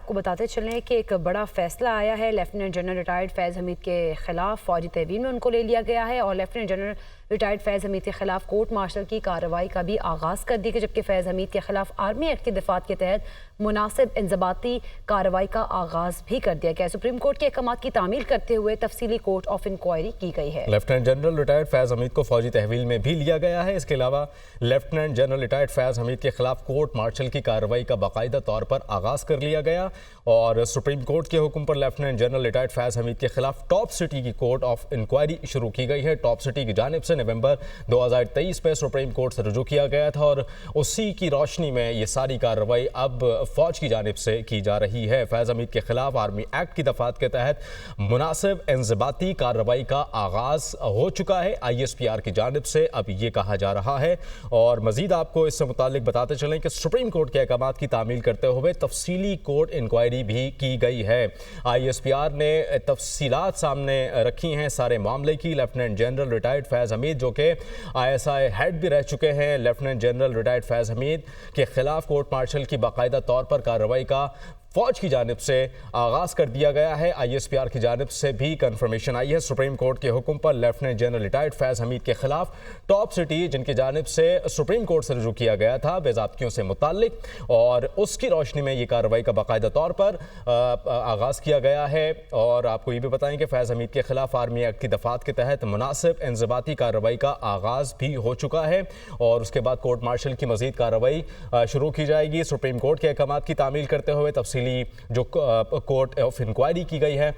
आपको बताते चलें कि एक बड़ा फैसला आया है। लेफ्टिनेंट जनरल रिटायर्ड फैज़ हमीद के खिलाफ फौजी तहवील में उनको ले लिया गया है और लेफ्टिनेंट जनरल रिटायर्ड फैज़ हमीद के खिलाफ कोर्ट मार्शल की कार्रवाई का भी आगाज़ कर दी गया, जबकि फैज़ हमीद के खिलाफ आर्मी एक्ट के दफात के तहत मुनासिब इंजबाती कार्रवाई का आगाज़ भी कर दिया गया। सुप्रीम कोर्ट के अहकाम की तामील करते हुए तफसीली कोर्ट ऑफ इंक्वायरी की गई है। लेफ्टिनेंट जनरल रिटायर्ड फैज़ हमीद को फौजी तहवील में भी लिया गया है। इसके अलावा लेफ्टिनेंट जनरल रिटायर्ड फैज़ हमीद के खिलाफ कोर्ट मार्शल की कार्रवाई का बाकायदा तौर पर आगाज़ कर लिया गया और सुप्रीम कोर्ट के हुक्म पर लेफ्टिनेंट जनरल रिटायर्ड फैज़ हमीद के खिलाफ टॉप सिटी की कोर्ट ऑफ इंक्वायरी शुरू की गई है। टॉप सिटी की जानिब से नवंबर 2023 में सुप्रीम कोर्ट से रुजू किया गया था और उसी की रोशनी में ये सारी कार्रवाई अब फौज की जानिब से की जा रही है। फैज़ हमीद के खिलाफ आर्मी एक्ट की दफात के तहत मुनासिब इंजबाती कार्रवाई का आगाज़ हो चुका है ISPR की जानिब से, अब ये कहा जा रहा है। और मजीद आपको इससे मुतालिक बताते चलें कि सुप्रीम कोर्ट के अहकाम की तामील करते हुए तफसीली कोर्ट इंक्वायरी भी की गई है। ISPR ने तफसीलात सामने रखी हैं सारे मामले की। लेफ्टिनेंट जनरल रिटायर्ड फैज़ हमीद जो कि ISI हेड भी रह चुके हैं, लेफ्टिनेंट जनरल रिटायर्ड फैज़ हमीद के खिलाफ कोर्ट मार्शल की बाकायदा तौर पर कार्रवाई का फौज की जानिब से आगाज़ कर दिया गया है। ISPR की जानिब से भी कंफर्मेशन आई है। सुप्रीम कोर्ट के हुक्म पर लेफ्टिनेंट जनरल रिटायर्ड फैज़ हमीद के खिलाफ टॉप सिटी, जिनकी जानिब से सुप्रीम कोर्ट से रुजू किया गया था बेज़ाब्तियों से मुताल्लिक, और उसकी रोशनी में ये कार्रवाई का बाकायदा तौर पर आगाज़ किया गया है। और आपको ये भी बताएं कि फैज़ हमीद के खिलाफ आर्मी एक्ट की दफात के तहत मुनासिब इंजबाती कार्रवाई का आगाज़ भी हो चुका है और उसके बाद कोर्ट मार्शल की मज़ीद कार्रवाई शुरू की जाएगी। सुप्रीम कोर्ट के अहकाम की तामील करते हुए तफसीली जो कोर्ट ऑफ इंक्वायरी की गई है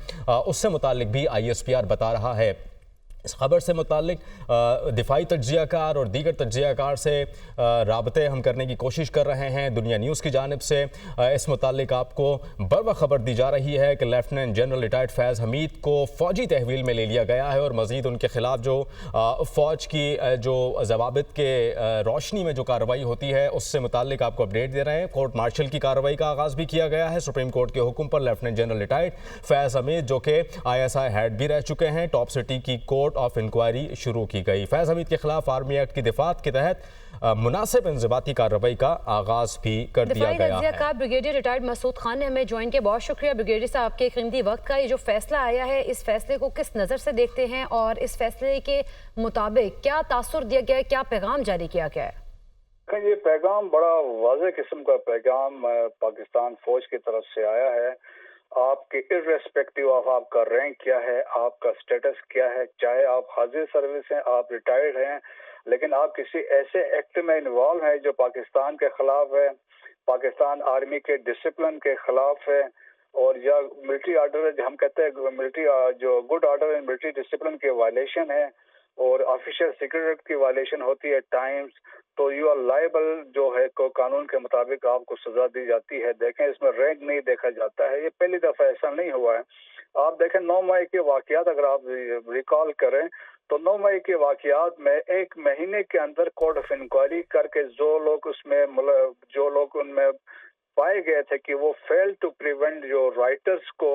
उससे मुतालिक भी ISPR बता रहा है। इस खबर से मुतालिक दिफाई तज्ज़ियाकार और दीगर तज्ज़ियाकार से राबते हम करने की कोशिश कर रहे हैं। दुनिया न्यूज़ की जानिब से इस मुतालिक आपको बरवक्त खबर दी जा रही है कि लेफ्टिनेंट जनरल रिटायर्ड फैज़ हमीद को फ़ौजी तहवील में ले लिया गया है और मज़ीद उनके ख़िलाफ़ जो फ़ौज की जो ज़वाबित के रोशनी में जो कार्रवाई होती है उससे मुतालिक आपको अपडेट दे रहे हैं। कोर्ट मार्शल की कार्रवाई का आगाज़ भी किया गया है। सुप्रीम कोर्ट के हुक्म पर लेफ्टिनेंट जनरल रिटायर्ड फैज़ हमीद जो कि ISI हेड भी रह चुके हैं, टॉप सिटी की कोर्ट ऑफ इंक्वायरी शुरू की गई। फैज़ हमीद के खिलाफ आर्मी एक्ट की दफात के तहत मुनासिब इंजबाती कार्रवाई का आगाज भी कर दिया गया है। ब्रिगेडियर रिटायर्ड मसूद खान ने हमें ज्वाइन के बहुत शुक्रिया ब्रिगेडियर साहब आपके कीमती वक्त का। ये जो फैसला आया है इस फैसले को किस नज़र से देखते हैं और इस फैसले के मुताबिक क्या तासुर दिया गया है, क्या पैगाम जारी किया गया है? ये पैगाम बड़ा वाज़ेह किस्म का पैगाम पाकिस्तान फौज की तरफ से आया है। आपके इर्रेस्पेक्टिव ऑफ आपका रैंक क्या है, आपका स्टेटस क्या है, चाहे आप हाजिर सर्विस हैं, आप रिटायर्ड हैं, लेकिन आप किसी ऐसे एक्ट में इन्वॉल्व हैं जो पाकिस्तान के खिलाफ है, पाकिस्तान आर्मी के डिसिप्लिन के खिलाफ है, और या मिलिट्री आर्डर हम कहते हैं मिलिट्री जो good order and military discipline के वायलेशन है और ऑफिशियल सीक्रेट की वायलेशन होती है टाइम्स, तो यू आर लायबल जो है को कानून के मुताबिक आपको सजा दी जाती है। देखें इसमें रैंक नहीं देखा जाता है, ये पहली दफा ऐसा नहीं हुआ है। आप देखें 9 मई के वाकयात अगर आप रिकॉल करें तो 9 मई के वाकयात में 1 महीने के अंदर कोर्ट ऑफ इंक्वायरी करके जो लोग उसमें जो लोग उनमें पाए गए थे कि वो फेल टू प्रिवेंट जो राइटर्स को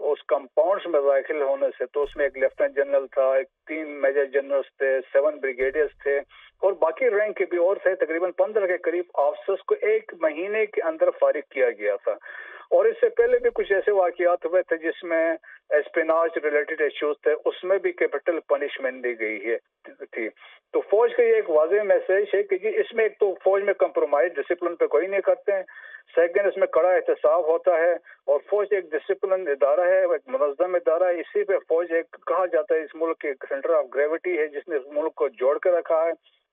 उस कंपाउंड्स में दाखिल होने से, तो उसमें एक लेफ्टिनेंट जनरल था, 3 मेजर जनरल्स थे, 7 ब्रिगेडियर्स थे और बाकी रैंक के भी और थे। तकरीबन 15 के करीब ऑफिसर्स को 1 महीने के अंदर फारिग किया गया था। और इससे पहले भी कुछ ऐसे वाकयात हुए थे जिसमें एस्पिनाज रिलेटेड इश्यूज थे, उसमें भी कैपिटल पनिशमेंट दी गई है थी। तो फौज का ये एक वाज़ेह मैसेज है कि जी इसमें एक तो फौज में कंप्रोमाइज डिसिप्लिन पे कोई नहीं करते हैं, सेकंड इसमें कड़ा एहतसाब होता है और फौज एक डिसिप्लिन इदारा है, एक मुनज़्ज़म इदारा है। इसी पे फौज एक कहा जाता है इस मुल्क के सेंटर ऑफ ग्रेविटी है जिसने इस मुल्क को जोड़ कर रखा है।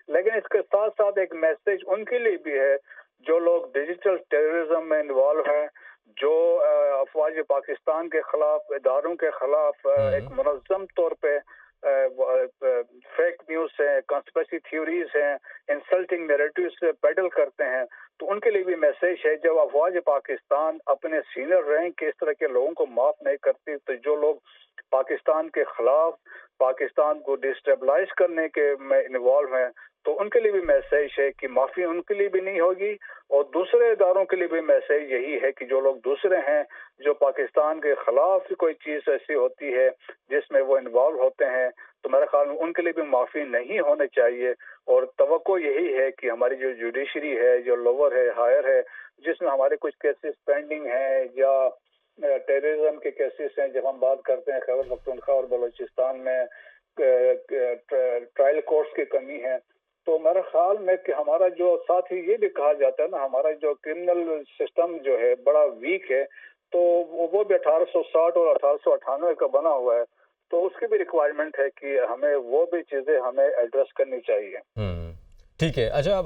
लेकिन इसके साथ साथ एक मैसेज उनके लिए भी है जो लोग डिजिटल टेररिज्म में इन्वॉल्व हैं, जो अफवाज पाकिस्तान के खिलाफ, इदारों के खिलाफ एक मुनज़्ज़म तौर पे फेक न्यूज़ है, कॉन्स्पिरेसी थ्योरीज हैं, इंसल्टिंग नैरेटिव से पैडल करते हैं, तो उनके लिए भी मैसेज है जब अफवाज पाकिस्तान अपने सीनियर रैंक के इस तरह के लोगों को माफ नहीं करती, तो जो लोग पाकिस्तान के खिलाफ, पाकिस्तान को डिस्टेबलाइज करने के में इन्वॉल्व हैं, तो उनके लिए भी मैसेज है कि माफ़ी उनके लिए भी नहीं होगी। और दूसरे इदारों के लिए भी मैसेज यही है कि जो लोग दूसरे हैं जो पाकिस्तान के खिलाफ कोई चीज़ ऐसी होती है जिसमें वो इन्वॉल्व होते हैं, تو میرے خیال میں ان کے لیے بھی معافی نہیں ہونے چاہیے، اور توقع یہی ہے کہ ہماری جو جوڈیشری ہے، جو لوور ہے، ہائر ہے، جس میں ہمارے کچھ کیسز پینڈنگ ہیں یا ٹیررزم کے کیسز ہیں، جب ہم بات کرتے ہیں خیبر پختونخوا اور بلوچستان میں ٹرائل کورٹس کی کمی ہے، تو میرے خیال میں کہ ہمارا جو ساتھ ہی یہ بھی کہا جاتا ہے نا، ہمارا جو کرمنل سسٹم جو ہے بڑا ویک ہے، تو وہ بھی 1860 اور 1898 کا بنا ہوا ہے، تو اس کی بھی ریکوائرمنٹ ہے کہ ہمیں وہ بھی چیزیں ہمیں ایڈریس کرنی چاہیے۔ ٹھیک ہے، اچھا